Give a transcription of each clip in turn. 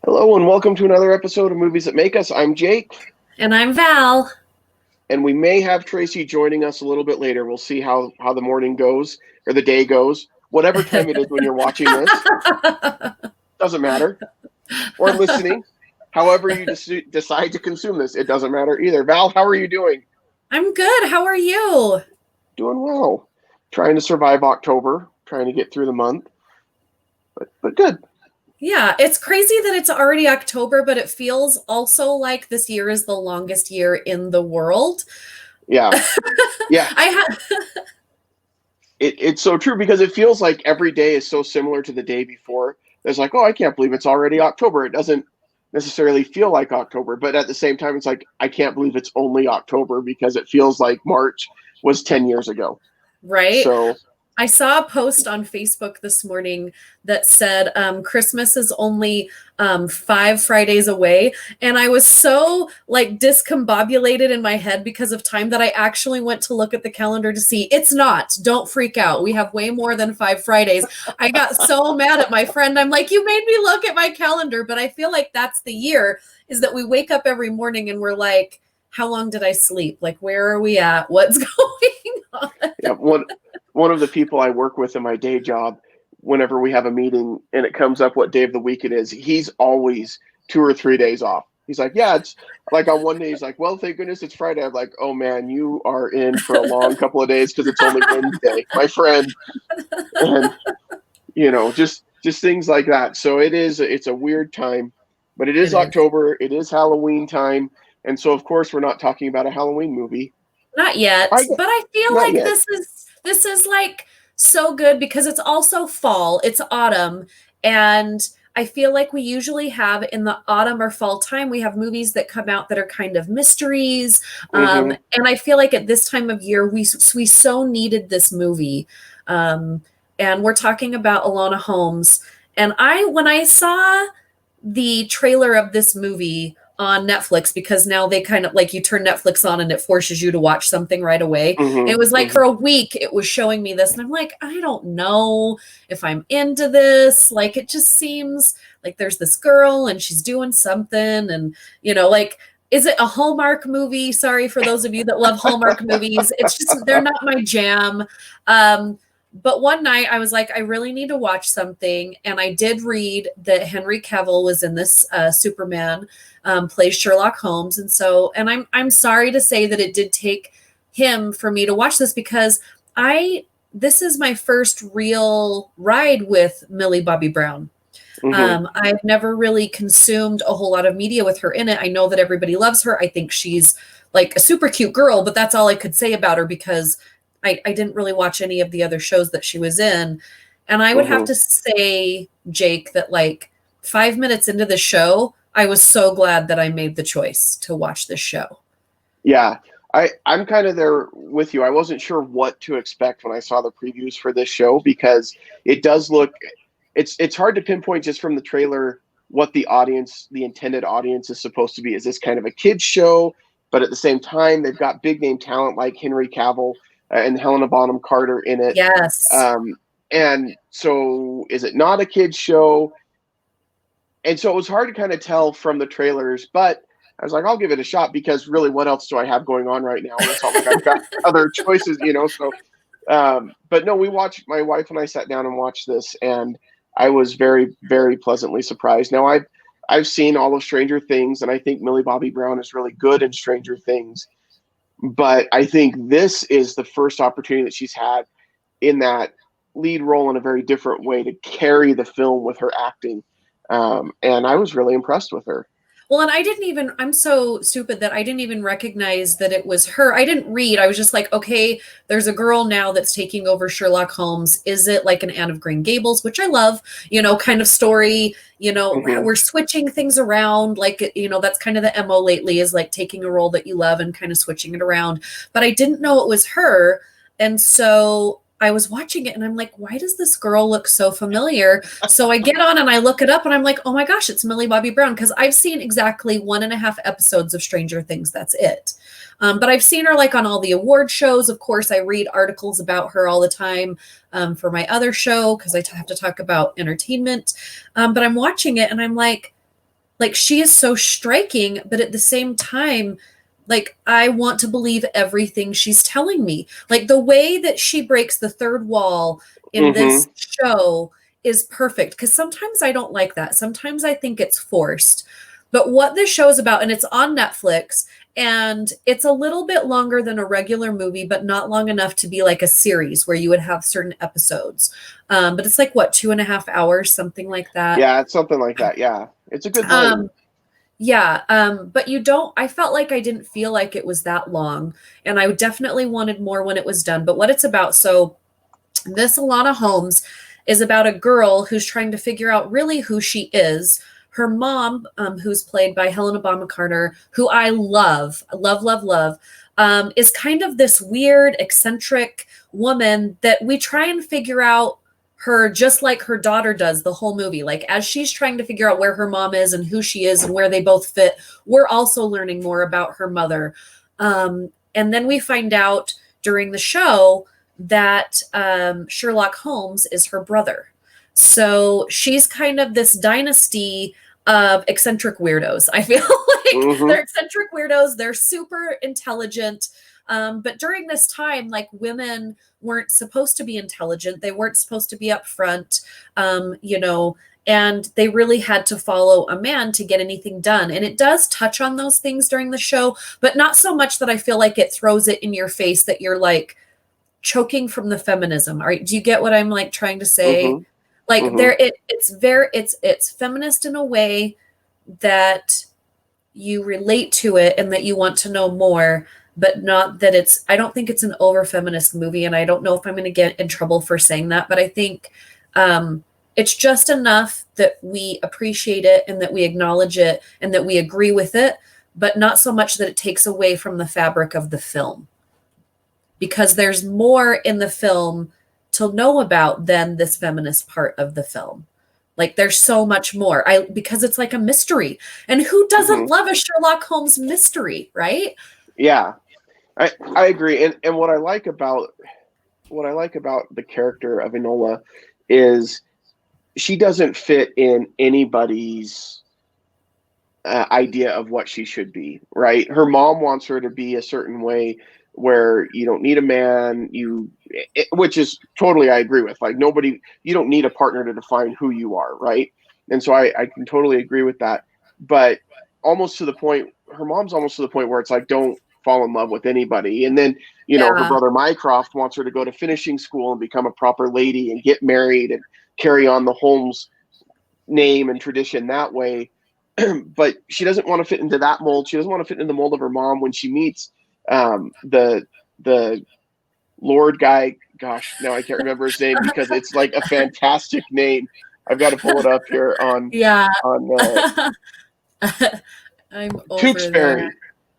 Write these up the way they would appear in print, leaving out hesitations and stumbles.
Hello and welcome to another episode of Movies That Make Us. I'm Jake, And I'm Val. and we may have Tracy joining us a little bit later. We'll see how the morning goes or the day goes, whatever time it is when you're watching this. Doesn't matter. Or listening, however you decide to consume this, it doesn't matter either. Val, how are you doing? I'm good. How are you? Doing well. Trying to survive October, trying to get through the month, but good. Yeah, it's crazy that it's already October, but it feels also like this year is the longest year in the world. Yeah, yeah. I have It's so true because it feels like every day is so similar to the day before. There's like, oh, I can't believe it's already October. It doesn't necessarily feel like October, but at the same time, it's like, I can't believe it's only October because it feels like March was 10 years ago. right. So, I saw a post on Facebook this morning that said Christmas is only 5 Fridays away. And I was so like discombobulated in my head because of time that I actually went to look at the calendar to see it's not. Don't freak out. We have way more than 5 Fridays. I got so mad at my friend. I'm like, you made me look at my calendar. But I feel like that's the year is that we wake up every morning and we're like, how long did I sleep? Like, where are we at? What's going on? yeah, one of the people I work with in my day job, whenever we have a meeting and it comes up what day of the week it is, he's always 2 or 3 days off. He's like, yeah, it's like on one day, he's like, well, thank goodness it's Friday. I'm like, oh man, you are in for a long couple of days because it's only Wednesday, my friend. And, just things like that. So it's a weird time, but it is It is. October. It is Halloween time. And so, of course, we're not talking about a Halloween movie. Not yet, I but I feel Not like yet. this is like so good because it's also fall, it's autumn, and I feel like we usually have in the autumn or fall time we have movies that come out that are kind of mysteries, Hmm. and I feel like at this time of year we so needed this movie, um, and we're talking about Enola Holmes, and I when I saw the trailer of this movie on Netflix because now they kind of like you turn Netflix on and it forces you to watch something right away. Hmm. It was like Hmm. for a week it was showing me this and I'm like, I don't know if I'm into this. Like it just seems like there's this girl and she's doing something and like is it a Hallmark movie? Sorry for those of you that love Hallmark movies. It's just they're not my jam. But one night I was like, I really need to watch something. And I did read that Henry Cavill was in this Superman, plays Sherlock Holmes. And I'm sorry to say that it did take him for me to watch this because this is my first real ride with Millie Bobby Brown. Hmm. I've never really consumed a whole lot of media with her in it. I know that everybody loves her. I think she's like a super cute girl, but that's all I could say about her because I didn't really watch any of the other shows that she was in. And I would have Hmm. to say, Jake, that like 5 minutes into the show, I was so glad that I made the choice to watch this show. Yeah, I'm kind of there with you. I wasn't sure what to expect when I saw the previews for this show because it does look it's hard to pinpoint just from the trailer what the intended audience is supposed to be. Is this kind of a kids show? But at the same time, they've got big name talent like Henry Cavill and Helena Bonham Carter in it. Yes. Um, and so is it not a kids show? And so it was hard to kind of tell from the trailers, but I was like, I'll give it a shot because really, what else do I have going on right now? And it's not like I've got other choices. So, but no, my wife and I sat down and watched this, and I was very, very pleasantly surprised. Now, I've seen all of Stranger Things, and I think Millie Bobby Brown is really good in Stranger Things. But I think this is the first opportunity that she's had in that lead role in a very different way to carry the film with her acting. And I was really impressed with her. Well, and I'm so stupid that I didn't even recognize that it was her. I didn't read. I was just like, okay, there's a girl now that's taking over Sherlock Holmes. Is it like an Anne of Green Gables, which I love, kind of story? Hmm. We're switching things around. Like, that's kind of the MO lately is like taking a role that you love and kind of switching it around. But I didn't know it was her. And so I was watching it and I'm like, why does this girl look so familiar? So I get on and I look it up and I'm like, oh my gosh, it's Millie Bobby Brown. Because I've seen exactly 1.5 episodes of Stranger Things. That's it. But I've seen her like on all the award shows. Of course, I read articles about her all the time for my other show because have to talk about entertainment. But I'm watching it and I'm like, like she is so striking, but at the same time, like I want to believe everything she's telling me. Like the way that she breaks the third wall in Mm-hmm. this show is perfect, because sometimes I don't like that. Sometimes I think it's forced. But what this show is about, and it's on Netflix, and it's a little bit longer than a regular movie, but not long enough to be like a series where you would have certain episodes. But it's like what, 2.5 hours, something like that. Yeah, it's something like that. Yeah, it's a good length. Um, yeah, but I felt like I didn't feel like it was that long, and I definitely wanted more when it was done. But what it's about, so this Enola Holmes is about a girl who's trying to figure out really who she is. Her mom, who's played by Helena Bonham Carter, who I love, love, love, love, is kind of this weird, eccentric woman that we try and figure out her just like her daughter does the whole movie. Like as she's trying to figure out where her mom is and who she is and where they both fit, we're also learning more about her mother. And then we find out during the show that Sherlock Holmes is her brother. So she's kind of this dynasty of eccentric weirdos. I feel like Mm-hmm. they're eccentric weirdos. They're super intelligent. But during this time, like women weren't supposed to be intelligent. They weren't supposed to be upfront, and they really had to follow a man to get anything done. And it does touch on those things during the show, but not so much that I feel like it throws it in your face that you're like choking from the feminism. All right. Do you get what I'm like trying to say? Mm-hmm. Like Mm-hmm. it's feminist in a way that you relate to it and that you want to know more, but not that I don't think it's an over feminist movie. And I don't know if I'm going to get in trouble for saying that, but I think it's just enough that we appreciate it and that we acknowledge it and that we agree with it, but not so much that it takes away from the fabric of the film, because there's more in the film to know about than this feminist part of the film. Like there's so much more. Because it's like a mystery. And who doesn't Mm-hmm. love a Sherlock Holmes mystery, right? Yeah, I agree. And what I like about the character of Enola is she doesn't fit in anybody's idea of what she should be, right? Her mom wants her to be a certain way where you don't need a man, which is totally I agree with. Like you don't need a partner to define who you are, right? And so I can totally agree with that. But almost to the point, her mom's almost to the point where it's like, don't fall in love with anybody. And then, her Yeah. brother Mycroft wants her to go to finishing school and become a proper lady and get married and carry on the Holmes name and tradition that way. But she doesn't want to fit into that mold. She doesn't want to fit into the mold of her mom when she meets the Lord guy. Gosh, now I can't remember his name because it's like a fantastic name. I've got to pull it up here on Yeah. on I'm over that. Tewksbury.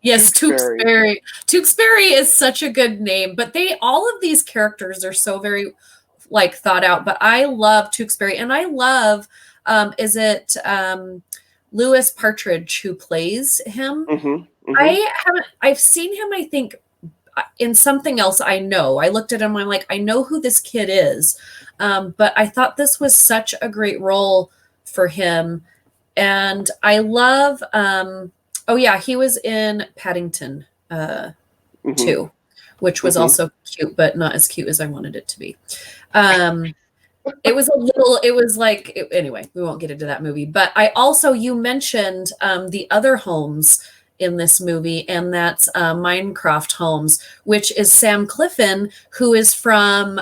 Yes, Tewksbury. Tewksbury. Tewksbury is such a good name, but all of these characters are so very like thought out. But I love Tewksbury, and I love is it Lewis Partridge who plays him? Mm-hmm, mm-hmm. I've seen him, I think, in something else. I know. I looked at him, I'm like, I know who this kid is. But I thought this was such a great role for him. And I love oh yeah, he was in Paddington Mm-hmm. too, which was Mm-hmm. also cute, but not as cute as I wanted it to be. It was like, anyway, we won't get into that movie. But you mentioned the other Holmes in this movie, and that's Minecraft Holmes, which is Sam Clifton, who is from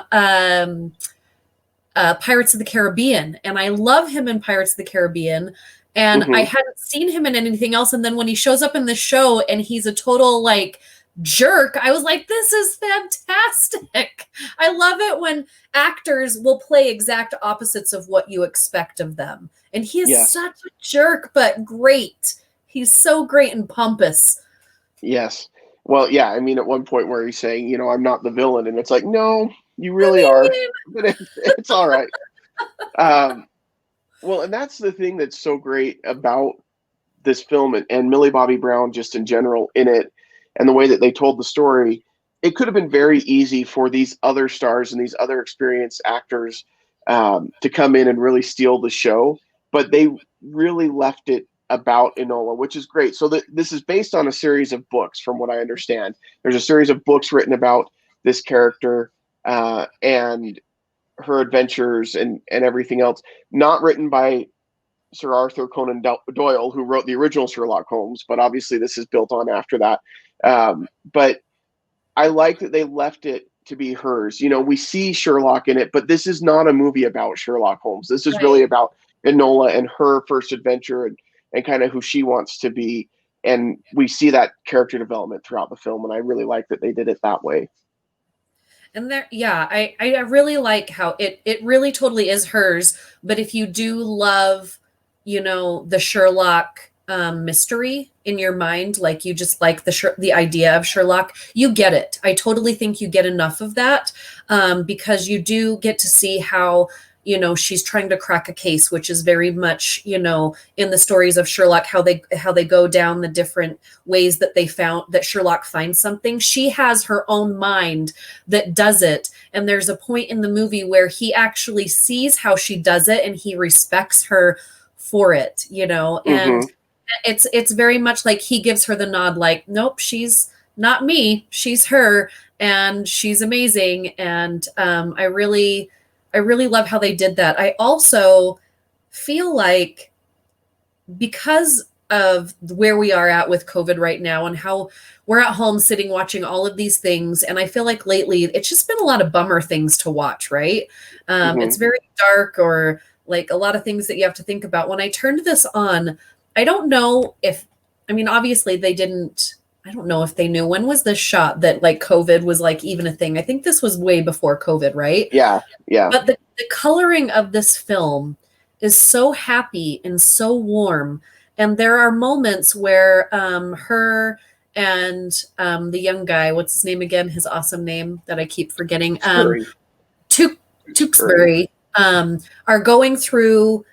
Pirates of the Caribbean. And I love him in Pirates of the Caribbean. And I Mm-hmm. hadn't seen him in anything else. And then when he shows up in this show and he's a total like jerk, I was like, this is fantastic. I love it when actors will play exact opposites of what you expect of them. And he is Yes. such a jerk, but great. He's so great and pompous. Yes. Well, yeah. I mean, at one point where he's saying, I'm not the villain, and it's like, no, you I really are. mean, But it's all right. Well, and that's the thing that's so great about this film and Millie Bobby Brown just in general in it, and the way that they told the story. It could have been very easy for these other stars and these other experienced actors to come in and really steal the show, but they really left it about Enola, which is great. So this is based on a series of books, from what I understand. There's a series of books written about this character and her adventures and everything else, not written by Sir Arthur Conan Doyle, who wrote the original Sherlock Holmes, but obviously this is built on after that. But I like that they left it to be hers. You know, we see Sherlock in it, but this is not a movie about Sherlock Holmes. This is really about Enola and her first adventure and kind of who she wants to be. And we see that character development throughout the film, and I really like that they did it that way. And there, yeah, I really like how it really totally is hers. But if you do love, you know, the Sherlock mystery in your mind, like you just like the idea of Sherlock, you get it. I totally think you get enough of that because you do get to see how, you know, she's trying to crack a case, which is very much, you know, in the stories of Sherlock, how they go down the different ways that they found that Sherlock finds something. She has her own mind that does it. And there's a point in the movie where he actually sees how she does it and he respects her for it, you know, and it's very much like he gives her the nod, like, nope, she's not me, she's her, and she's amazing. And I really love how they did that. I also feel like because of where we are at with COVID right now and how we're at home sitting watching all of these things, and I feel like lately it's just been a lot of bummer things to watch, right? It's very dark, or like a lot of things that you have to think about. When I turned this on, I don't know if, I mean, obviously they didn't, I don't know if they knew, when was this shot that like COVID was like even a thing. I think this was way before COVID, right? Yeah. But the coloring of this film is so happy and so warm. And there are moments where her and the young guy, what's his name again? His awesome name that I keep forgetting. Tewksbury are going through,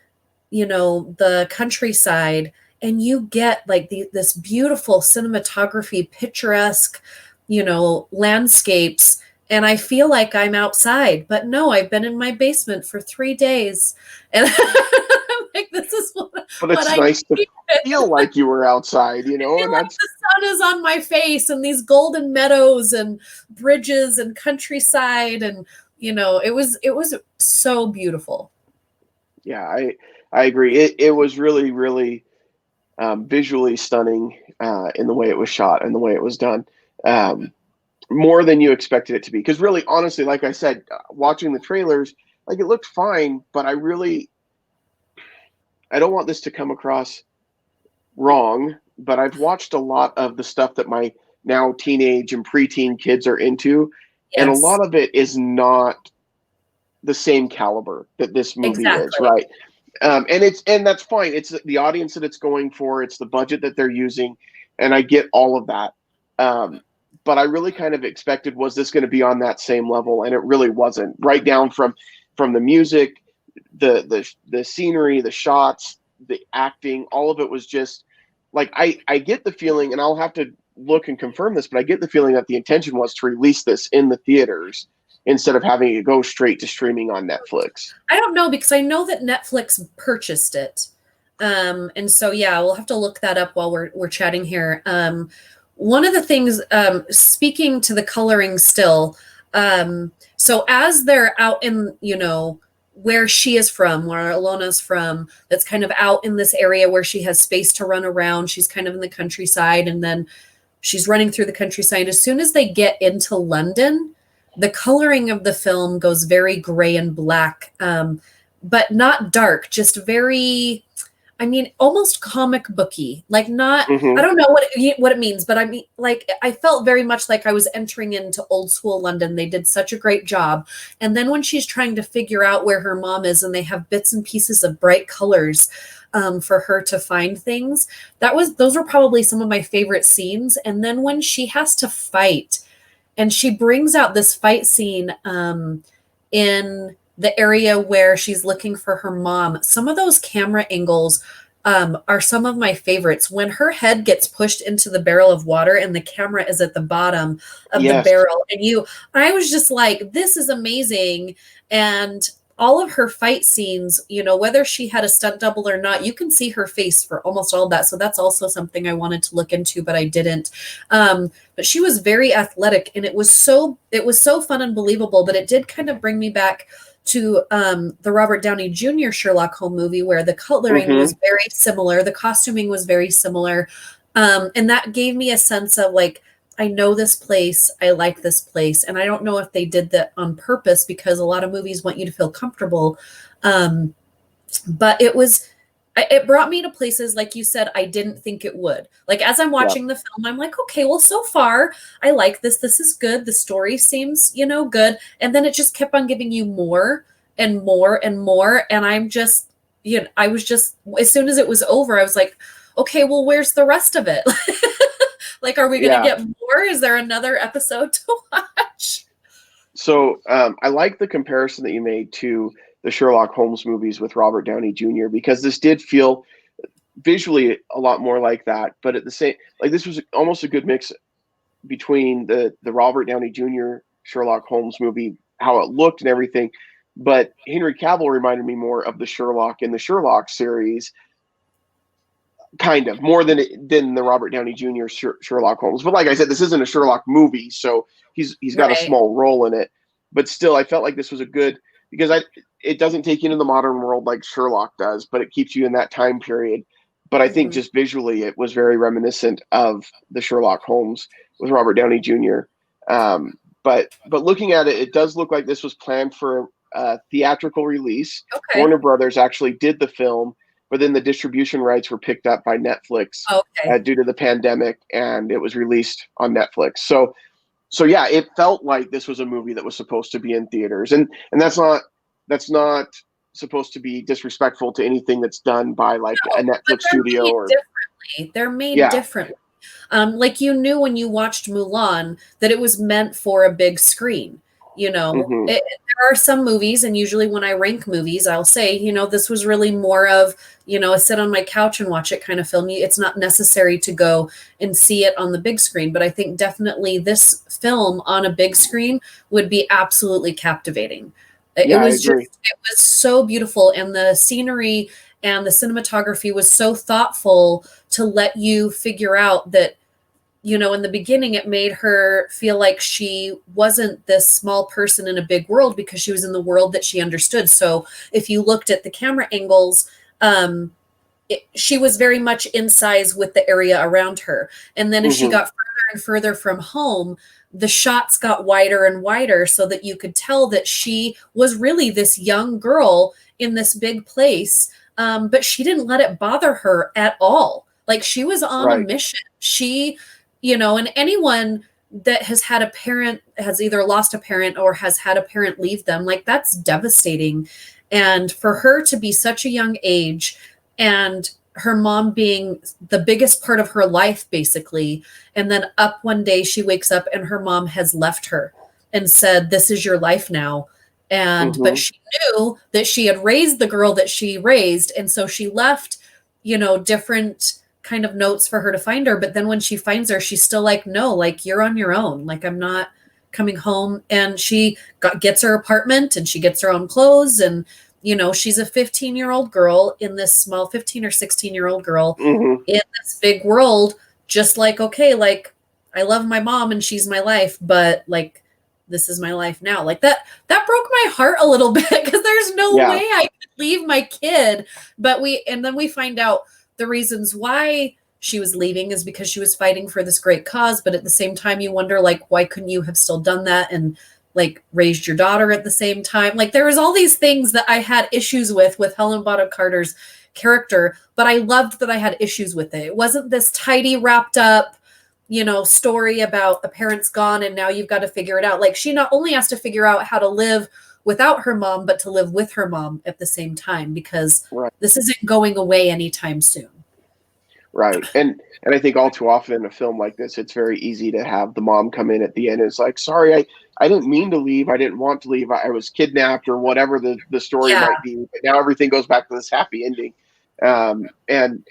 you know, the countryside, and you get like this beautiful cinematography, picturesque, you know, landscapes. And I feel like I'm outside, but no, I've been in my basement for 3 days. And I'm like, this is but it's nice to feel like you were outside, you know, and like the sun is on my face and these golden meadows and bridges and countryside. And, you know, it was so beautiful. Yeah, I agree. It was really, really visually stunning in the way it was shot and the way it was done. More than you expected it to be. Because really, honestly, like I said, watching the trailers, like it looked fine, but I don't want this to come across wrong, but I've watched a lot of the stuff that my now teenage and preteen kids are into, and a lot of it is not the same caliber that this movie is, right? And that's fine. It's the audience that it's going for. It's the budget that they're using, and I get all of that. But I really kind of expected, was this going to be on that same level, and it really wasn't. Right down from the music, the scenery, the shots, the acting, all of it was just like I get the feeling, and I'll have to look and confirm this, but I get the feeling that the intention was to release this in the theaters instead of having it go straight to streaming on Netflix. I don't know, because I know that Netflix purchased it. And so, yeah, we'll have to look that up while we're chatting here. One of the things, speaking to the coloring still, so as they're out in, you know, where she is from, where Alona's from, that's kind of out in this area where she has space to run around. She's kind of in the countryside, and then she's running through the countryside. As soon as they get into London, the coloring of the film goes very gray and black, but not dark, just very, I mean, almost comic booky, like not, I don't know what it means, but I mean, like, I felt very much like I was entering into old school London. They did such a great job. And then when she's trying to figure out where her mom is, and they have bits and pieces of bright colors for her to find things, those were probably some of my favorite scenes. And then when she has to fight, and she brings out this fight scene in the area where she's looking for her mom. Some of those camera angles are some of my favorites. When her head gets pushed into the barrel of water and the camera is at the bottom of the barrel, and I was just like, this is amazing. And all of her fight scenes, whether she had a stunt double or not, you can see her face for almost all of that. So that's also something I wanted to look into, but I didn't. But she was very athletic, and it was so fun and believable. But it did kind of bring me back to the Robert Downey Jr. Sherlock Holmes movie, where the coloring was very similar, the costuming was very similar, and that gave me a sense of like, I know this place, I like this place, and I don't know if they did that on purpose because a lot of movies want you to feel comfortable, but it brought me to places, like you said, I didn't think it would. Like, as I'm watching the film, I'm like, okay, well, so far I like this is good, the story seems good, and then it just kept on giving you more and more and more, and I'm just I was just, as soon as it was over, I was like, okay, well, where's the rest of it? Like, are we going to get more? Is there another episode to watch? So I like the comparison that you made to the Sherlock Holmes movies with Robert Downey Jr. because this did feel visually a lot more like that, but at the same, like, this was almost a good mix between the Robert Downey Jr. Sherlock Holmes movie, how it looked and everything, but Henry Cavill reminded me more of the Sherlock in the Sherlock series, kind of more than the Robert Downey Jr. Sherlock Holmes. But like I said, this isn't a Sherlock movie, so he's got a small role in it. But still, I felt like this was a good, because it doesn't take you into the modern world like Sherlock does, but it keeps you in that time period. But I think just visually, it was very reminiscent of the Sherlock Holmes with Robert Downey Jr. But looking at it, it does look like this was planned for a theatrical release. Okay. Warner Brothers actually did the film, but then the distribution rights were picked up by Netflix due to the pandemic, and it was released on Netflix. So yeah, it felt like this was a movie that was supposed to be in theaters, and that's not supposed to be disrespectful to anything that's done by like a Netflix studio or differently. They're made differently. Like, you knew when you watched Mulan that it was meant for a big screen. There are some movies, and usually when I rank movies, I'll say, this was really more of, a sit on my couch and watch it kind of film. It's not necessary to go and see it on the big screen, but I think definitely this film on a big screen would be absolutely captivating. It was so beautiful, and the scenery and the cinematography was so thoughtful to let you figure out that, in the beginning, it made her feel like she wasn't this small person in a big world because she was in the world that she understood. So if you looked at the camera angles, she was very much in size with the area around her. And then as she got further and further from home, the shots got wider and wider so that you could tell that she was really this young girl in this big place. But she didn't let it bother her at all. Like, she was on a mission. And anyone that has had a parent, has either lost a parent or has had a parent leave them, like, that's devastating. And for her to be such a young age, and her mom being the biggest part of her life, basically, and then up one day she wakes up and her mom has left her and said, this is your life now. And but she knew that she had raised the girl that she raised, and so she left, different kind of notes for her to find her. But then when she finds her, she's still like, no, like, you're on your own. Like, I'm not coming home. And she gets her apartment, and she gets her own clothes. And, she's a 15-year-old girl in this small 15 or 16-year-old girl in this big world, just like, okay, like, I love my mom and she's my life, but like, this is my life now. Like, that broke my heart a little bit, because there's no way I could leave my kid. But then we find out the reasons why she was leaving is because she was fighting for this great cause. But at the same time, you wonder, like, why couldn't you have still done that and like raised your daughter at the same time? Like, there was all these things that I had issues with Helena Bonham Carter's character, but I loved that I had issues with it. It wasn't this tidy, wrapped up, story about the parents gone and now you've got to figure it out. Like, she not only has to figure out how to live without her mom, but to live with her mom at the same time, because this isn't going away anytime soon. Right. And I think all too often in a film like this, it's very easy to have the mom come in at the end and it's like, sorry, I didn't mean to leave. I didn't want to leave. I was kidnapped, or whatever the story might be. But now everything goes back to this happy ending. And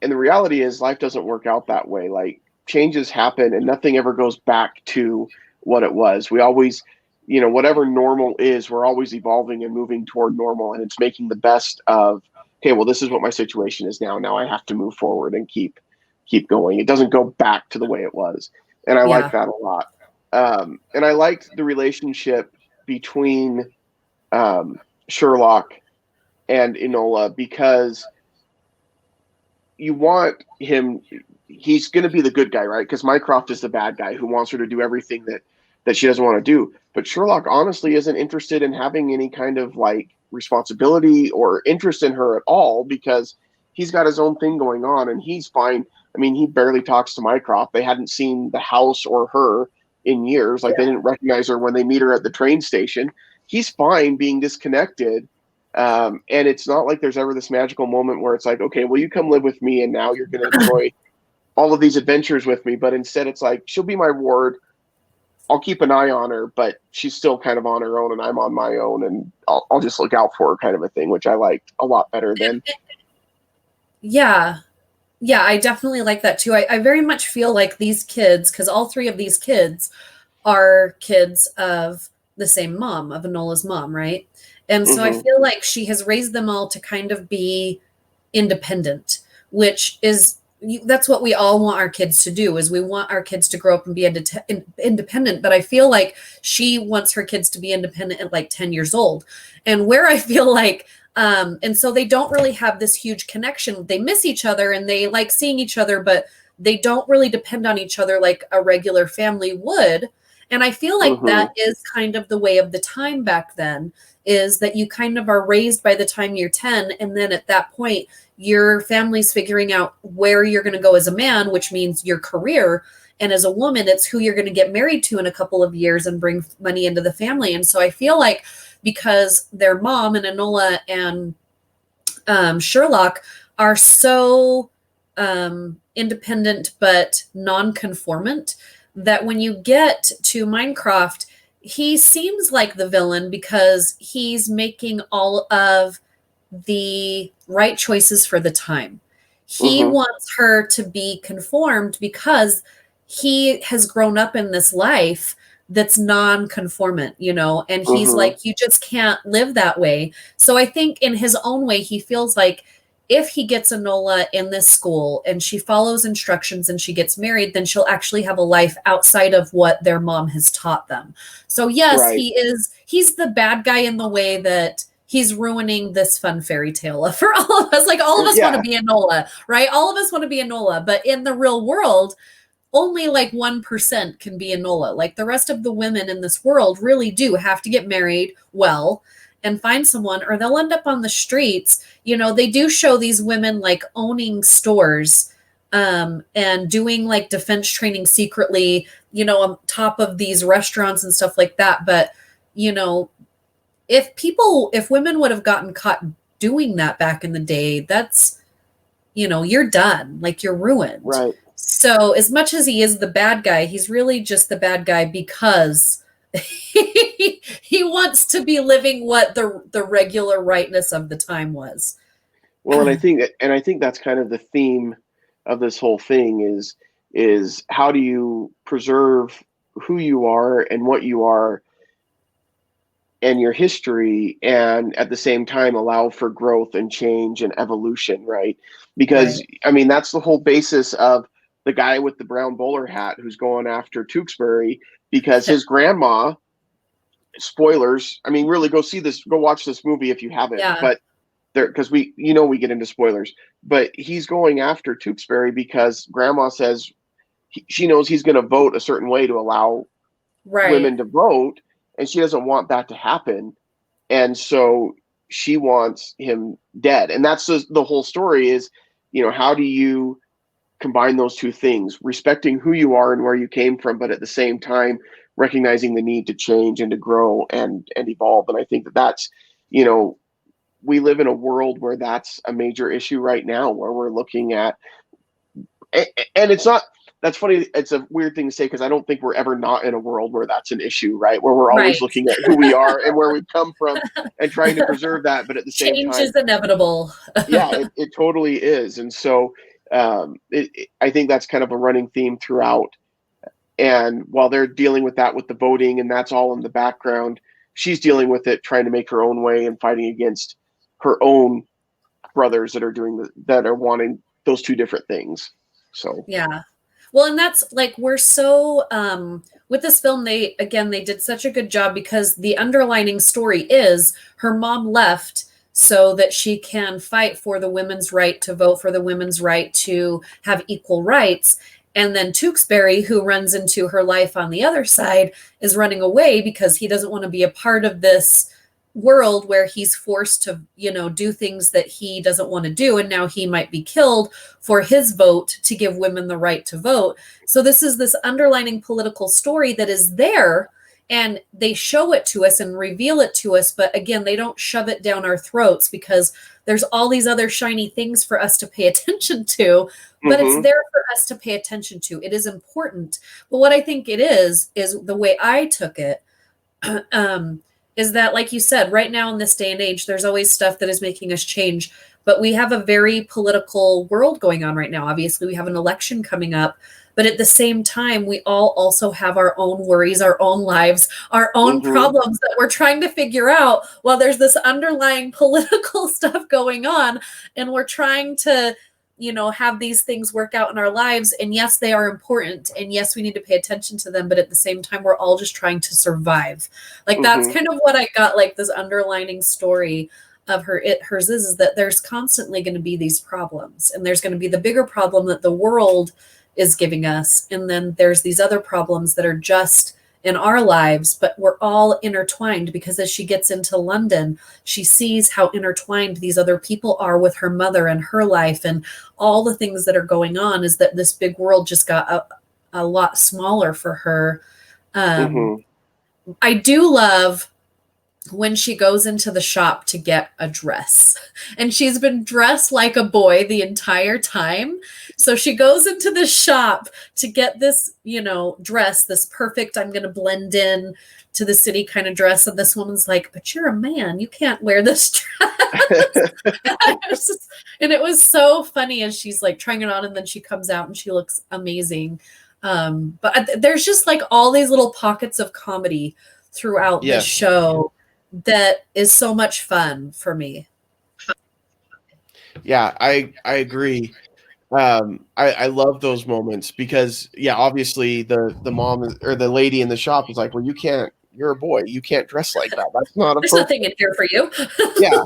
the reality is, life doesn't work out that way. Like, changes happen and nothing ever goes back to what it was. We always whatever normal is, we're always evolving and moving toward normal, and it's making the best of, okay, well, this is what my situation is now. Now I have to move forward and keep going. It doesn't go back to the way it was. And I like Yeah. that a lot. And I liked the relationship between Sherlock and Enola, because you want him, he's going to be the good guy, right? Because Mycroft is the bad guy who wants her to do everything that she doesn't want to do. But Sherlock honestly isn't interested in having any kind of like responsibility or interest in her at all, because he's got his own thing going on and he's fine. I mean, he barely talks to Mycroft. They hadn't seen the house or her in years. Like, they didn't recognize her when they meet her at the train station. He's fine being disconnected. And it's not like there's ever this magical moment where it's like, okay, well, you come live with me and now you're going to enjoy all of these adventures with me. But instead it's like, she'll be my ward. I'll keep an eye on her, but she's still kind of on her own and I'm on my own, and I'll just look out for her, kind of a thing, which I liked a lot better than. Yeah. Yeah, I definitely like that too. I very much feel like these kids, because all three of these kids are kids of the same mom, of Enola's mom, right? And so I Mm-hmm. feel like she has raised them all to kind of be independent, which is, that's what we all want our kids to do, is we want our kids to grow up and be independent. But I feel like she wants her kids to be independent at like 10 years old. And where I feel like, and so they don't really have this huge connection. They miss each other and they like seeing each other, but they don't really depend on each other like a regular family would. And I feel like Mm-hmm. that is kind of the way of the time back then, is that you kind of are raised by the time you're 10. And then at that point, your family's figuring out where you're going to go as a man, which means your career. And as a woman, it's who you're going to get married to in a couple of years and bring money into the family. And so I feel like because their mom and Enola and Sherlock are so independent but non-conformant, that when you get to Minecraft, he seems like the villain because he's making all of the right choices for the time. He Mm-hmm. wants her to be conformed because he has grown up in this life that's non-conformant, and he's Mm-hmm. like, you just can't live that way. So I think in his own way, he feels like if he gets Enola in this school and she follows instructions and she gets married, then she'll actually have a life outside of what their mom has taught them. So yes, Right. he's the bad guy in the way that he's ruining this fun fairy tale for all of us. Like, all of us want to Yeah. be Enola, right? All of us want to be Enola, but in the real world, only like 1% can be Enola. Like, the rest of the women in this world really do have to get married well and find someone, or they'll end up on the streets. They do show these women like owning stores, and doing like defense training secretly, on top of these restaurants and stuff like that. But, if women would have gotten caught doing that back in the day, that's, you're done. Like, you're ruined. Right. So as much as he is the bad guy, he's really just the bad guy because he wants to be living what the regular rightness of the time was. Well, and I think that's kind of the theme of this whole thing is how do you preserve who you are and what you are and your history, and at the same time allow for growth and change and evolution, right? Because Right. I mean, that's the whole basis of the guy with the brown bowler hat who's going after Tewksbury, because his grandma, spoilers, I mean, really, go watch this movie if you haven't, Yeah. but there, because we get into spoilers, but he's going after Tewksbury because grandma says she knows he's going to vote a certain way to allow Right. women to vote, and she doesn't want that to happen, and so she wants him dead. And that's the whole story is, how do you combine those two things, respecting who you are and where you came from, but at the same time recognizing the need to change and to grow and evolve. And I think that's, you know we live in a world where that's a major issue right now, where we're looking at, and it's not, that's funny, it's a weird thing to say, because I don't think we're ever not in a world where that's an issue, right? Where we're always Right. looking at who we are and where we've come from and trying to preserve that, but at the same Change time, is inevitable. yeah, it totally is. And so I think that's kind of a running theme throughout. And while they're dealing with that with the voting and that's all in the background, she's dealing with it, trying to make her own way and fighting against her own brothers that are that are wanting those two different things. So Yeah. Well, and that's like we're so with this film they did such a good job because the underlining story is her mom left so that she can fight for the women's right to vote, for the women's right to have equal rights. And then Tewksbury, who runs into her life on the other side, is running away because he doesn't want to be a part of this world where he's forced to, do things that he doesn't want to do. And now he might be killed for his vote to give women the right to vote. So this is this underlining political story that is there, and they show it to us and reveal it to us. But again, they don't shove it down our throats because there's all these other shiny things for us to pay attention to, but it's there for us to pay attention to. It is important. But what I think it is the way I took it, is that, like you said, right now in this day and age, there's always stuff that is making us change. But we have a very political world going on right now. Obviously, we have an election coming up. But at the same time, we all also have our own worries, our own lives, our own problems that we're trying to figure out while there's this underlying political stuff going on. And we're trying to, have these things work out in our lives. And yes, they are important. And yes, we need to pay attention to them. But at the same time, we're all just trying to survive. Like that's kind of what I got, like this underlining story of hers is that there's constantly going to be these problems. And there's going to be the bigger problem that the world is giving us. And then there's these other problems that are just in our lives, but we're all intertwined because as she gets into London, she sees how intertwined these other people are with her mother and her life and all the things that are going on, is that this big world just got a lot smaller for her. I do love when she goes into the shop to get a dress, and she's been dressed like a boy the entire time. So she goes into the shop to get this, dress, this perfect, I'm going to blend in to the city kind of dress. And this woman's like, but you're a man, you can't wear this dress. And it was so funny as she's like trying it on, and then she comes out and she looks amazing. But there's just like all these little pockets of comedy throughout the show that is so much fun for me. Yeah, I agree. I love those moments because obviously the mom or the lady in the shop is like, well, you're a boy, you can't dress like that. That's not There's nothing in here for you. Yeah.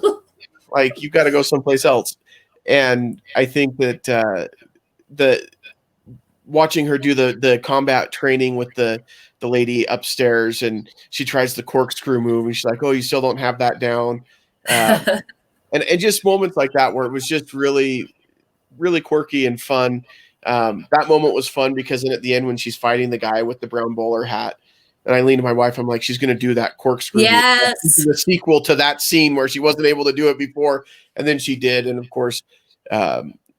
Like you got to go someplace else. And I think that the watching her do the combat training with the lady upstairs, and she tries the corkscrew move, and she's like, oh, you still don't have that down. And just moments like that where it was just really, really quirky and fun. That moment was fun because then at the end when she's fighting the guy with the brown bowler hat, and I leaned to my wife, I'm like, she's going to do that corkscrew. Yes. This is a sequel to that scene where she wasn't able to do it before, and then she did, and of course,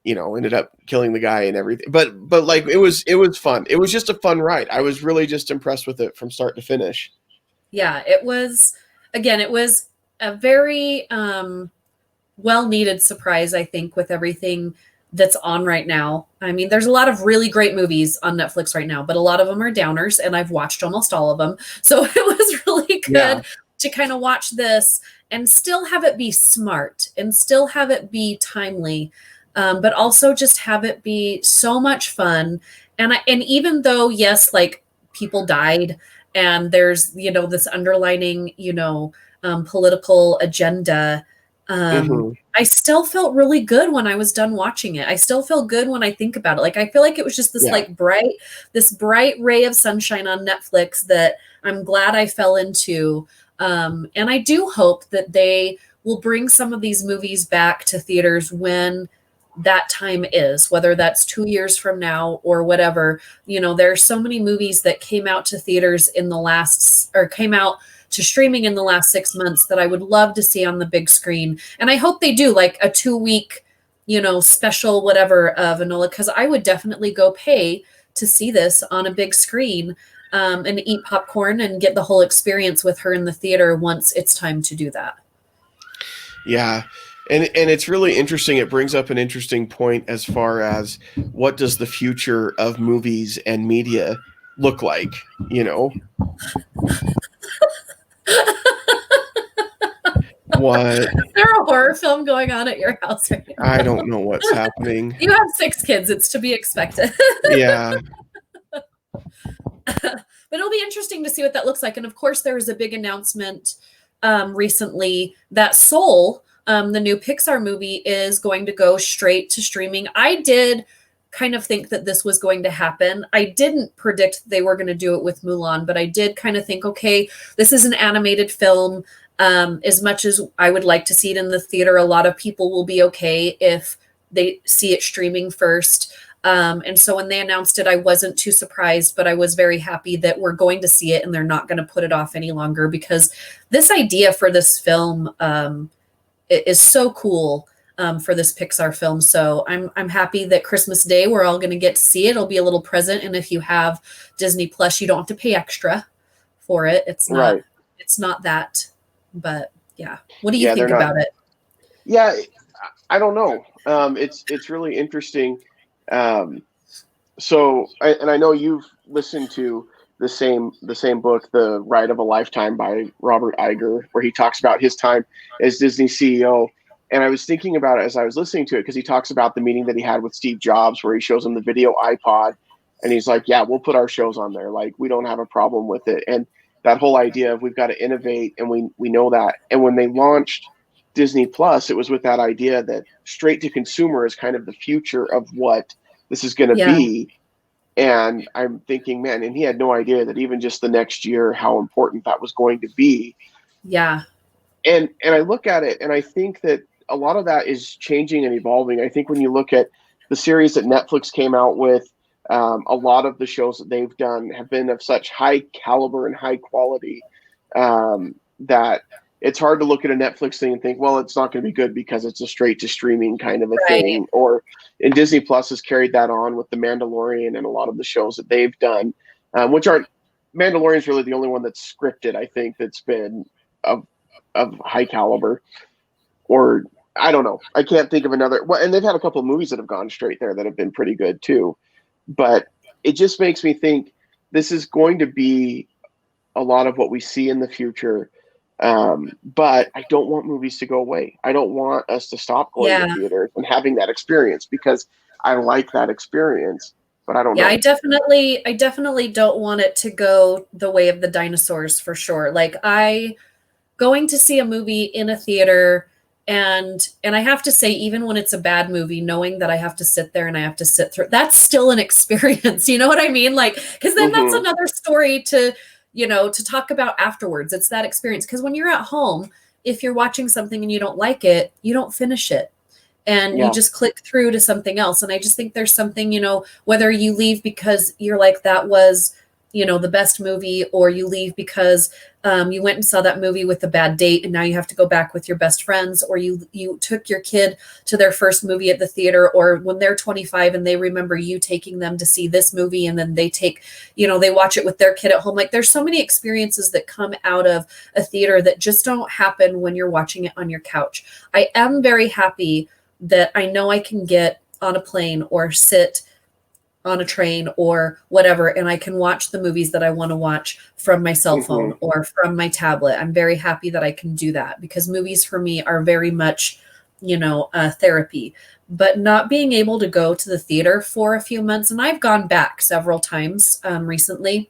ended up killing the guy and everything. But like it was fun. It was just a fun ride. I was really just impressed with it from start to finish. Yeah, it was a very well-needed surprise, I think, with everything that's on right now. I mean, there's a lot of really great movies on Netflix right now, but a lot of them are downers, and I've watched almost all of them. So it was really good to kind of watch this and still have it be smart and still have it be timely, but also just have it be so much fun. And even though, yes, like people died and there's, this underlining, political agenda, I still felt really good when I was done watching it. I still feel good when I think about it. Like, I feel like it was just this bright ray of sunshine on Netflix that I'm glad I fell into. And I do hope that they will bring some of these movies back to theaters when that time is, whether that's 2 years from now or whatever. There are so many movies that came out to theaters came out to streaming in the last 6 months that I would love to see on the big screen. And I hope they do like a 2-week, special whatever of Enola, because I would definitely go pay to see this on a big screen, and eat popcorn and get the whole experience with her in the theater once it's time to do that. Yeah. And it's really interesting. It brings up an interesting point as far as what does the future of movies and media look like, you know? What? Is there a horror film going on at your house right now? I don't know what's happening. You have 6 kids. It's to be expected. Yeah. But it'll be interesting to see what that looks like. And of course, there was a big announcement recently that Soul, the new Pixar movie, is going to go straight to streaming. I did kind of think that this was going to happen. I didn't predict they were going to do it with Mulan, but I did kind of think, okay, this is an animated film. As much as I would like to see it in the theater, a lot of people will be okay if they see it streaming first. And so when they announced it, I wasn't too surprised, but I was very happy that we're going to see it and they're not going to put it off any longer, because this idea for this film is so cool for this Pixar film. So I'm happy that Christmas Day we're all going to get to see it. It'll be a little present, and if you have Disney Plus, you don't have to pay extra for it. It's not Right. It's not that, but yeah. What do you think about it? Yeah, I don't know. It's really interesting. So I know you've listened to the same book, The Ride of a Lifetime by Robert Iger, where he talks about his time as Disney CEO. And I was thinking about it as I was listening to it, because he talks about the meeting that he had with Steve Jobs, where he shows him the video iPod, and he's like, yeah, we'll put our shows on there. Like, we don't have a problem with it. And that whole idea of we've got to innovate, and we know that. And when they launched Disney Plus, it was with that idea that straight to consumer is kind of the future of what this is going to be. And I'm thinking, man, and he had no idea that even just the next year, how important that was going to be. Yeah. And I look at it and I think that a lot of that is changing and evolving. I think when you look at the series that Netflix came out with, a lot of the shows that they've done have been of such high caliber and high quality that it's hard to look at a Netflix thing and think, well, it's not going to be good because it's a straight to streaming kind of a thing. Or in Disney Plus has carried that on with The Mandalorian and a lot of the shows that they've done, which aren't, Mandalorian's really the only one that's scripted, I think, that's been of high caliber. Or I don't know. I can't think of another. Well, and they've had a couple of movies that have gone straight there that have been pretty good too. But it just makes me think this is going to be a lot of what we see in the future. But I don't want movies to go away. I don't want us to stop going to theaters and having that experience, because I like that experience, but I don't know. I definitely don't want it to go the way of the dinosaurs, for sure. Like, going to see a movie in a theater, and I have to say, even when it's a bad movie, knowing that I have to sit there and I have to sit through, that's still an experience. You know what I mean? Like, because then that's another story to talk about afterwards. It's that experience. Because when you're at home, if you're watching something and you don't like it, you don't finish it. And you just click through to something else. And I just think there's something, whether you leave because you're like, that was, the best movie, or you leave because you went and saw that movie with a bad date and now you have to go back with your best friends, or you took your kid to their first movie at the theater, or when they're 25 and they remember you taking them to see this movie, and then they take, they watch it with their kid at home. Like, there's so many experiences that come out of a theater that just don't happen when you're watching it on your couch. I am very happy that I know I can get on a plane or sit on a train or whatever, and I can watch the movies that I want to watch from my cell phone or from my tablet. I'm very happy that I can do that, because movies for me are very much, therapy. But not being able to go to the theater for a few months, and I've gone back several times recently,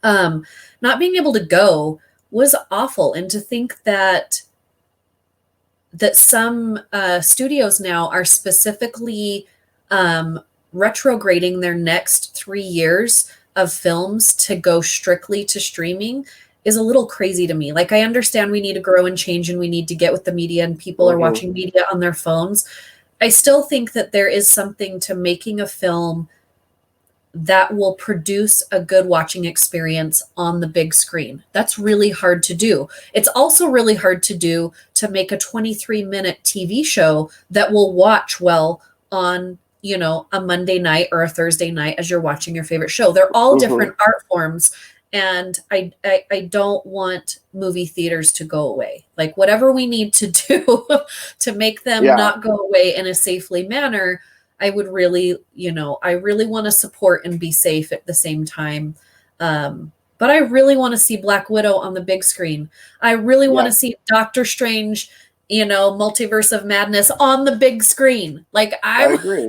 not being able to go was awful. And to think that some studios now are specifically retrograding their next 3 years of films to go strictly to streaming is a little crazy to me. Like, I understand we need to grow and change and we need to get with the media, and people are watching media on their phones. I still think that there is something to making a film that will produce a good watching experience on the big screen. That's really hard to do. It's also really hard to do to make a 23-minute TV show that will watch well on a Monday night or a Thursday night as you're watching your favorite show. They're all different art forms. And I don't want movie theaters to go away. Like, whatever we need to do to make them not go away in a safely manner, I would really, I really want to support and be safe at the same time. But I really want to see Black Widow on the big screen. I really want to see Doctor Strange, Multiverse of Madness on the big screen. Like I agree.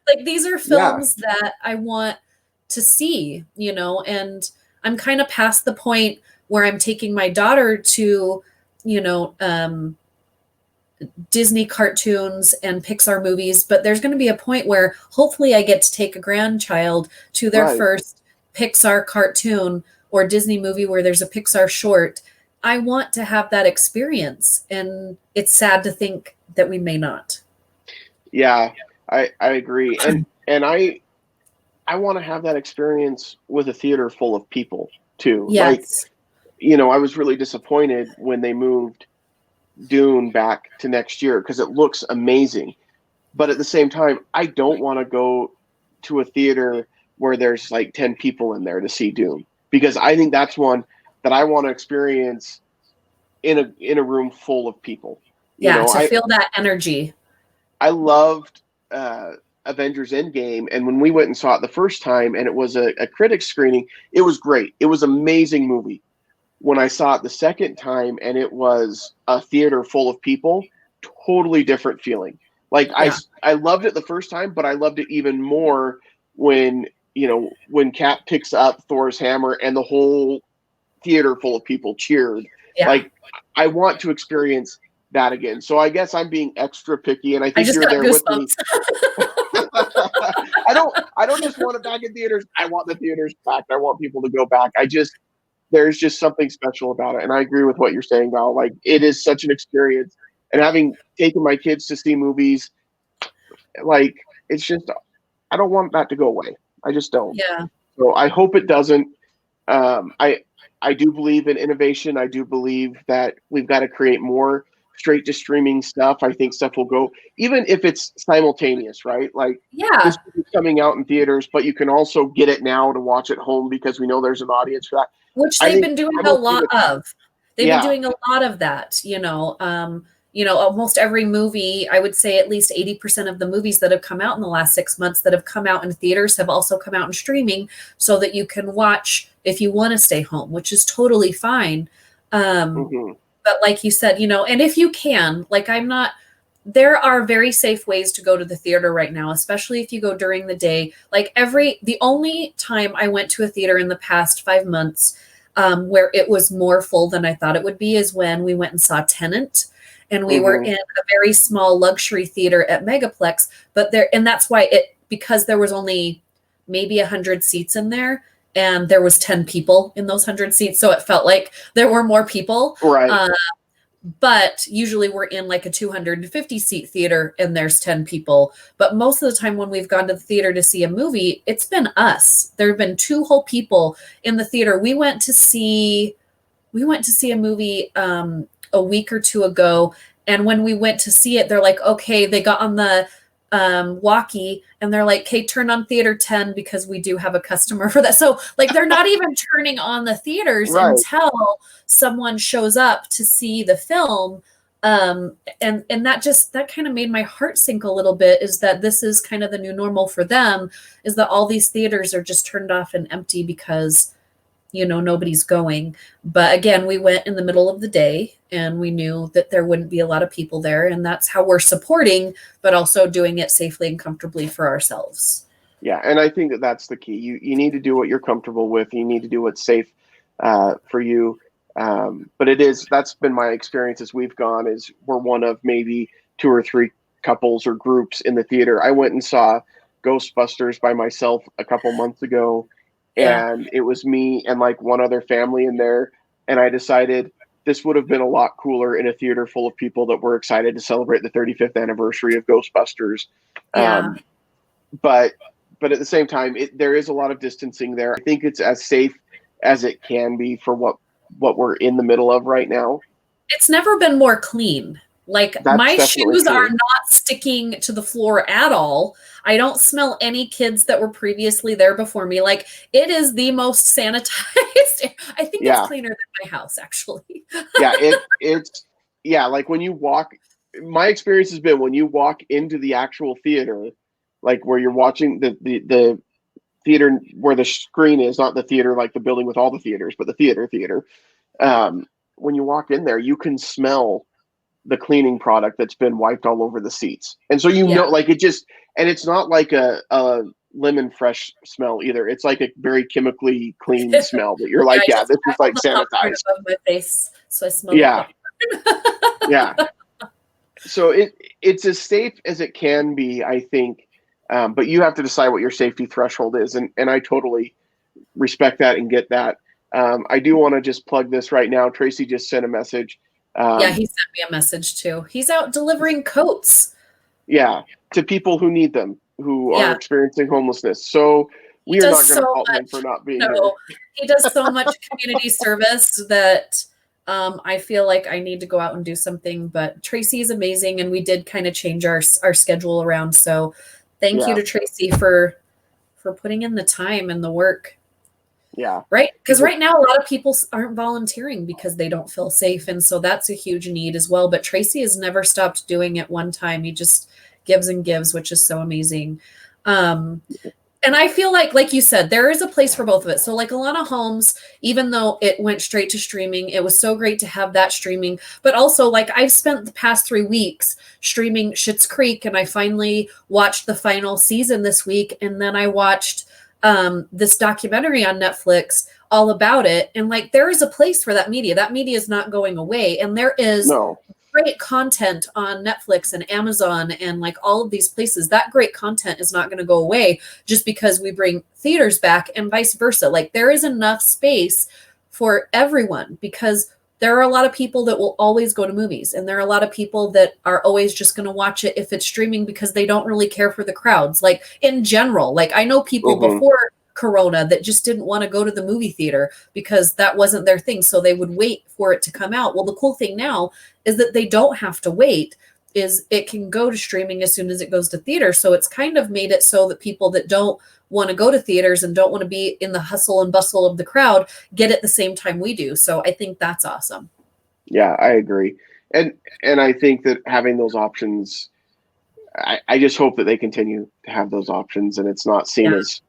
like these are films that I want to see, and I'm kind of past the point where I'm taking my daughter to, Disney cartoons and Pixar movies, but there's going to be a point where hopefully I get to take a grandchild to their first Pixar cartoon or Disney movie where there's a Pixar short. I want to have that experience, and it's sad to think that we may not. Yeah, I agree. And I want to have that experience with a theater full of people too. Yes. Like, I was really disappointed when they moved Dune back to next year because it looks amazing. But at the same time, I don't want to go to a theater where there's like 10 people in there to see Dune, because I think that's one that I want to experience in a room full of people. To feel that energy. I loved Avengers Endgame, and when we went and saw it the first time and it was a critic screening, it was great. It was an amazing movie. When I saw it the second time and it was a theater full of people, totally different feeling. Like I loved it the first time, but I loved it even more when Cap picks up Thor's hammer and the whole theater full of people cheered. Yeah. Like I want to experience that again. So I guess I'm being extra picky, and I think you're there with me. I don't just want it back in theaters. I want the theaters back. I want people to go back. There's just something special about it. And I agree with what you're saying, Val. Like, it is such an experience. And having taken my kids to see movies, like, it's just, I don't want that to go away. I just don't. Yeah. So I hope it doesn't. I do believe in innovation. I do believe that we've got to create more straight to streaming stuff. I think stuff will go, even if it's simultaneous, right? Like, this is coming out in theaters, but you can also get it now to watch at home because we know there's an audience for that. Which they've been doing a lot of. They've been doing a lot of that, almost every movie, I would say at least 80% of the movies that have come out in the last 6 months that have come out in theaters have also come out in streaming so that you can watch if you want to stay home, which is totally fine. But like you said, and if you can, like there are very safe ways to go to the theater right now, especially if you go during the day. Like the only time I went to a theater in the past 5 months where it was more full than I thought it would be is when we went and saw Tenet, and we were in a very small luxury theater at Megaplex, and that's why because there was only maybe 100 seats in there, and there was 10 people in those 100 seats. So it felt like there were more people. Right. But usually we're in like a 250 seat theater and there's 10 people. But most of the time when we've gone to the theater to see a movie, it's been us. There have been 2 whole people in the theater. We went to see a movie a week or 2 ago. And when we went to see it, they're like, okay, they got on the walkie and they're like, okay, turn on theater 10 because we do have a customer for that. So like they're not even turning on the theaters until someone shows up to see the film. And that kind of made my heart sink a little bit, is that this is kind of the new normal for them, is that all these theaters are just turned off and empty because nobody's going. But again, we went in the middle of the day and we knew that there wouldn't be a lot of people there, and that's how we're supporting, but also doing it safely and comfortably for ourselves. Yeah. And I think that's the key. You need to do what you're comfortable with. You need to do what's safe for you. But that's been my experience as we've gone, is we're one of maybe 2 or 3 couples or groups in the theater. I went and saw Ghostbusters by myself a couple months ago. And it was me and like one other family in there. And I decided this would have been a lot cooler in a theater full of people that were excited to celebrate the 35th anniversary of Ghostbusters. Yeah. But at the same time, there is a lot of distancing there. I think it's as safe as it can be for what we're in the middle of right now. It's never been more clean. Like, my shoes are not sticking to the floor at all. I don't smell any kids that were previously there before me. Like, it is the most sanitized. I think it's cleaner than my house, actually. It's like when you walk, my experience has been when you walk into the actual theater, like where you're watching the theater where the screen is, not the theater like the building with all the theaters, but the theater. When you walk in there, you can smell the cleaning product that's been wiped all over the seats. And so like it just, and it's not like a lemon fresh smell either. It's like a very chemically clean smell that you're like, this is like sanitized. Above my face, so I smell yeah. Yeah. So it's as safe as it can be, I think. But you have to decide what your safety threshold is. And I totally respect that and get that. I do want to just plug this right now. Tracy just sent a message. He sent me a message too. He's out delivering coats. Yeah, to people who need them, who are experiencing homelessness. So we are not going to fault him for not being here. He does so much community service that I feel like I need to go out and do something. But Tracy is amazing, and we did kind of change our schedule around. So thank you to Tracy for putting in the time and the work. Yeah. Right. Because right now, a lot of people aren't volunteering because they don't feel safe. And so that's a huge need as well. But Tracy has never stopped doing it one time. He just gives and gives, which is so amazing. And I feel like you said, there is a place for both of it. So like Enola Holmes, even though it went straight to streaming, it was so great to have that streaming. But also, like, I've spent the past 3 weeks streaming Schitt's Creek, and I finally watched the final season this week. And then I watched this documentary on Netflix all about it. And like, there is a place for that media. That media is not going away. And there is great content on Netflix and Amazon and like all of these places. That great content is not going to go away just because we bring theaters back, and vice versa. Like, there is enough space for everyone, because there are a lot of people that will always go to movies, and there are a lot of people that are always just going to watch it if it's streaming because they don't really care for the crowds. Like, in general, like, I know people before Corona that just didn't want to go to the movie theater because that wasn't their thing. So they would wait for it to come out. Well, the cool thing now is that they don't have to wait. Is it can go to streaming as soon as it goes to theater. So it's kind of made it so that people that don't want to go to theaters and don't want to be in the hustle and bustle of the crowd get it the same time we do. So I think that's awesome. Yeah, I agree. And I think that having those options, I just hope that they continue to have those options, and it's not seen as,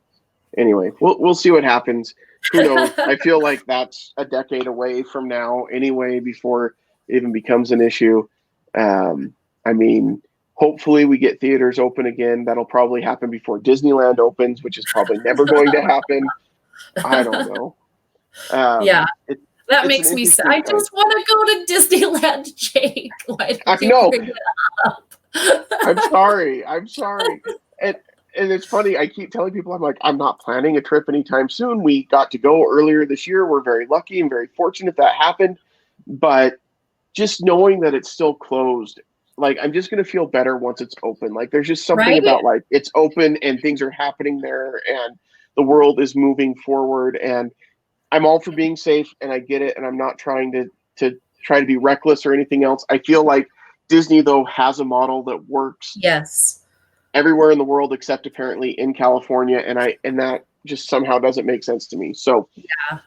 anyway, we'll see what happens. Who knows? I feel like that's a decade away from now anyway, before it even becomes an issue. I mean, hopefully we get theaters open again. That'll probably happen before Disneyland opens, which is probably never going to happen. I don't know. That makes me sad. I just want to go to Disneyland, Jake. I know. I'm sorry. And it's funny. I keep telling people, I'm like, I'm not planning a trip anytime soon. We got to go earlier this year. We're very lucky and very fortunate that happened. But just knowing that it's still closed, like, I'm just going to feel better once it's open. Like, there's just something about, like, it's open and things are happening there and the world is moving forward. And I'm all for being safe, and I get it. And I'm not trying to try to be reckless or anything else. I feel like Disney, though, has a model that works everywhere in the world except apparently in California. And that just somehow doesn't make sense to me. So I'm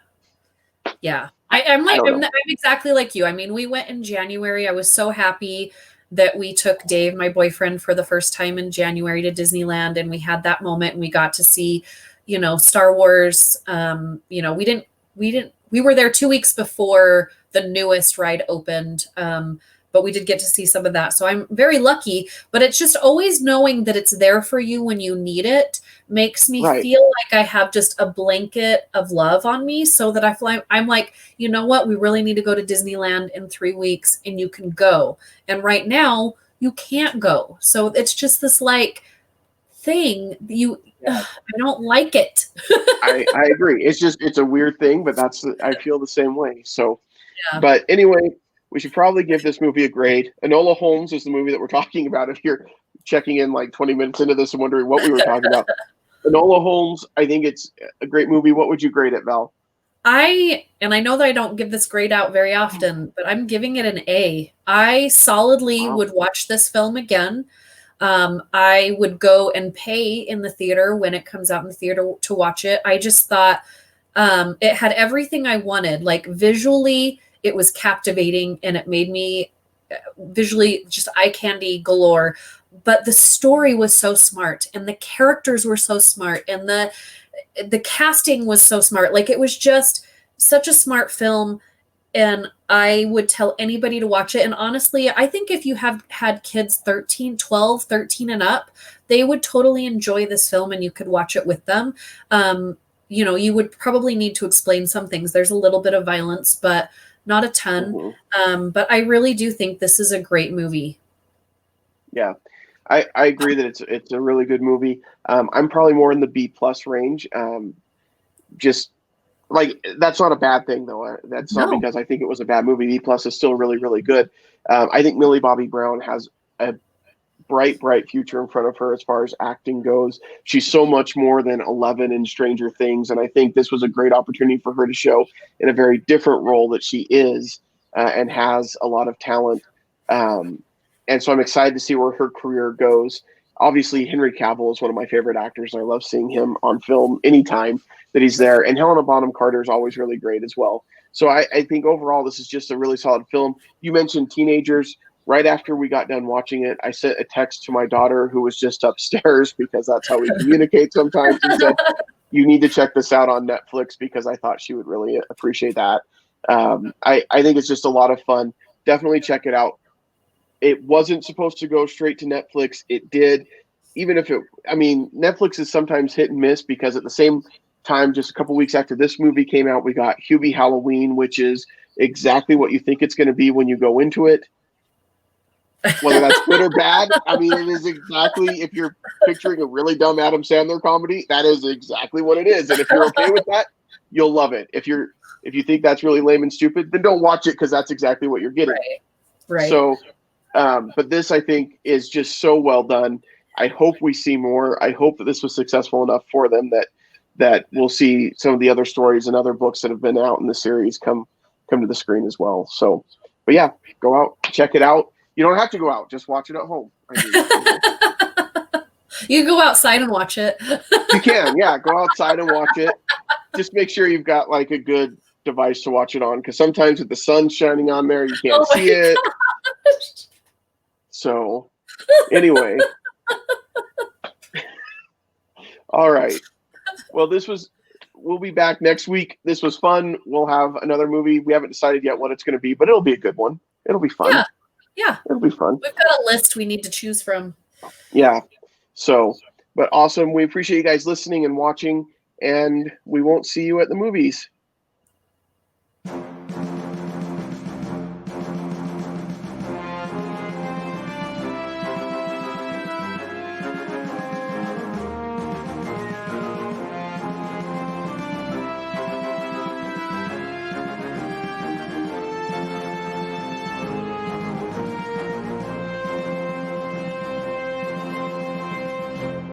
exactly like you. I mean, we went in January. I was so happy that we took Dave, my boyfriend, for the first time in January to Disneyland, and we had that moment, and we got to see, Star Wars. We were there 2 weeks before the newest ride opened. But we did get to see some of that. So I'm very lucky, but it's just always knowing that it's there for you when you need it makes me feel like I have just a blanket of love on me, so that I'm like, you know what? We really need to go to Disneyland in 3 weeks, and you can go. And right now you can't go. So it's just this like thing I don't like it. I agree. It's a weird thing, but I feel the same way. So, but anyway, we should probably give this movie a grade. Enola Holmes is the movie that we're talking about. If you're checking in like 20 minutes into this and wondering what we were talking about, Enola Holmes, I think it's a great movie. What would you grade it, Val? I know that I don't give this grade out very often, but I'm giving it an A. I solidly would watch this film again. I would go and pay in the theater when it comes out in the theater to watch it. I just thought it had everything I wanted. Like, visually, it was captivating, and it made me visually just eye candy galore, but the story was so smart and the characters were so smart and the casting was so smart. Like, it was just such a smart film, and I would tell anybody to watch it. And honestly, I think if you have had kids 12, 13 and up, they would totally enjoy this film and you could watch it with them. You know, you would probably need to explain some things. There's a little bit of violence, but not a ton. Mm-hmm. But I really do think this is a great movie. Yeah, I agree that it's a really good movie. I'm probably more in the B+ range. Just like, that's not a bad thing though. That's not No. because I think it was a bad movie. B+ is still really, really good. I think Millie Bobby Brown has a bright future in front of her as far as acting goes. She's so much more than Eleven in Stranger Things, and I think this was a great opportunity for her to show in a very different role that she is and has a lot of talent. And so I'm excited to see where her career goes. Obviously, Henry Cavill is one of my favorite actors, and I love seeing him on film anytime that he's there. And Helena Bonham Carter is always really great as well. So I think overall, this is just a really solid film. You mentioned teenagers. Right after we got done watching it, I sent a text to my daughter, who was just upstairs, because that's how we communicate sometimes, and said, "You need to check this out on Netflix," because I thought she would really appreciate that. I think it's just a lot of fun. Definitely check it out. It wasn't supposed to go straight to Netflix. It did. Even if Netflix is sometimes hit and miss, because at the same time, just a couple weeks after this movie came out, we got Hubie Halloween, which is exactly what you think it's going to be when you go into it. Whether that's good or bad, it is exactly, if you're picturing a really dumb Adam Sandler comedy, that is exactly what it is. And if you're okay with that, you'll love it. If you think that's really lame and stupid, then don't watch it, because that's exactly what you're getting. Right. So, but this, I think, is just so well done. I hope we see more. I hope that this was successful enough for them that we'll see some of the other stories and other books that have been out in the series come to the screen as well. So, but yeah, go out, check it out. You don't have to go out; just watch it at home. You can go outside and watch it. You can, yeah, go outside and watch it. Just make sure you've got like a good device to watch it on, because sometimes with the sun shining on there, you can't see it. So, anyway, all right. Well, we'll be back next week. This was fun. We'll have another movie. We haven't decided yet what it's going to be, but it'll be a good one. It'll be fun. Yeah. It'll be fun. We've got a list we need to choose from. Yeah. So, but awesome. We appreciate you guys listening and watching, and we won't see you at the movies.